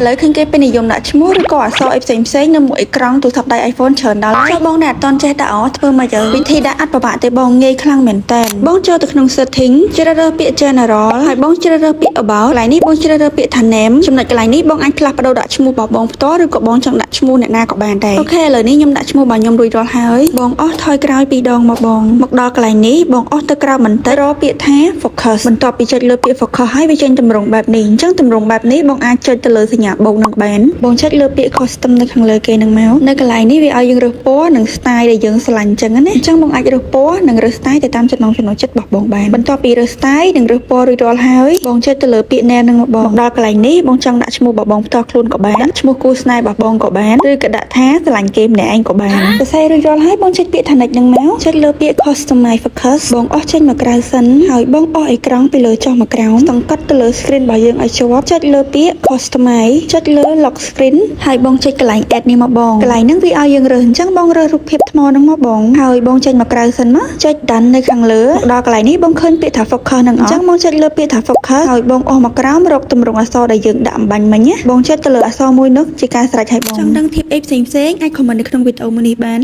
លើឃើញគេពេញនិយមដាក់ឈ្មោះឬក៏អក្សរអីផ្សេងៗនៅមួយអេក្រង់ទូរស័ព្ទដៃ iPhone ច្រើនដល់ហើយបងអ្នកអត់តន់ចេះដាក់អធ្វើមកយើវិធីដាក់អត់ពិបាកទេបងងាយខ្លាំងមែនតើបងចូលទៅក្នុង setting ជ្រើសរើសពាក្យ general ហើយបងជ្រើសរើសពាក្យ about កន្លែងនេះបងជ្រើសរើសពាក្យថា name ចំណុចកន្លែងនេះបងអាចផ្លាស់ប្ដូរដាក់ឈ្មោះរបស់បងផ្ទាល់ឬក៏បងចង់ដាក់ឈ្មោះអ្នកណាក៏បានដែរអូខេឥឡូវនេះខ្ញុំដាក់ឈ្មោះរបស់ខ្ញុំរួចរាល់ហើយបងអស់ថយក្រោយ2ដងមកបងមកដល់កន្លែងនេះបងអស់ទៅក្រោយបន្តិចរកពាក្យថា focus បន្ទាប់ពីចុចលើពាក្យ focus ហើយវាចេញទម្រង់បែបនេះអញ្ចឹងទម្រង់បែបនេះបងអាចចុចទៅលើសញ្ញាបូកនឹងបានបងចុចលើពាក្យ custom នៅខាងលើគេនឹងមកនៅកន្លែងនេះវាឲ្យយើងរើសពណ៌និង style ដែលយើងស្រឡាញ់អញ្ចឹងណាអញ្ចឹងបងអាចរើសពណ៌និងរើស style ទៅតាមចំណង់ចំណូលចិត្តរបស់បងបានបន្ទាប់ពីរើស style និងរើសពណ៌រួចរាល់ហើយបងចុចទៅលើពាក្យ name នឹងមកបងដល់កន្លែងនេះបងចង់ដាក់ឈ្មោះរបស់បងផ្ទាល់ខ្លួនក៏បានឈ្មោះគូស្នេហ៍របស់បងក៏បានឬក៏ដាក់ថាស្រឡាញ់គេម្នាក់ឯងក៏បានសរសេររួចរាល់ហើយបងចុចពាក្យថា next នឹងមកចុចលើពាក្យ customize focus បងអស់ចេញមកក្រៅសិនហើយបងអស់អេក្រង់ពីលើចុះមកក្រោមសង្កត់ទៅលើ screen របស់យើងឲ្យជាប់ចុចលើពាក្យ customize ចុចលើ lock screen ហើយបងចុចកន្លែង add នេះមកបងកន្លែងហ្នឹងវាឲ្យយើងរើសអញ្ចឹងបងរើសរូបភាពថ្មហ្នឹងមកបងហើយបងចេញមកក្រៅសិនមកចុច done នៅខាងលើដល់កន្លែងនេះបងឃើញពាក្យថា focus ហ្នឹងអញ្ចឹងបងចុចលើពាក្យថា focus ហើយបងអស់មកក្រោមរកទម្រង់អក្សរដែលយើងដាក់អំបញ្ញមិញណាបងចុចទៅលើអក្សរមួយនោះជាការស្រេចឲ្យបងចង់ដឹង tip អីផ្សេងៗអាច comment នៅក្នុងវីដេអូមួយនេះបាន